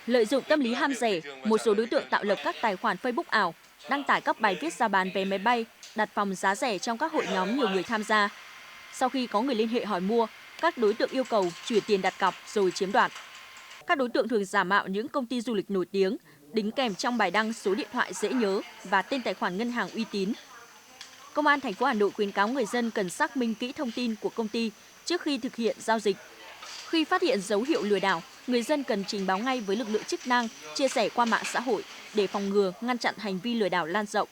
Lợi dụng tâm lý ham rẻ, một số đối tượng tạo lập các tài khoản Facebook ảo, đăng tải các bài viết rao bán vé máy bay, đặt phòng giá rẻ trong các hội nhóm nhiều người tham gia. Sau khi có người liên hệ hỏi mua, các đối tượng yêu cầu chuyển tiền đặt cọc rồi chiếm đoạt. Các đối tượng thường giả mạo những công ty du lịch nổi tiếng, đính kèm trong bài đăng số điện thoại dễ nhớ và tên tài khoản ngân hàng uy tín. Công an thành phố Hà Nội khuyến cáo người dân cần xác minh kỹ thông tin của công ty trước khi thực hiện giao dịch. Khi phát hiện dấu hiệu lừa đảo, người dân cần trình báo ngay với lực lượng chức năng, chia sẻ qua mạng xã hội để phòng ngừa, ngăn chặn hành vi lừa đảo lan rộng.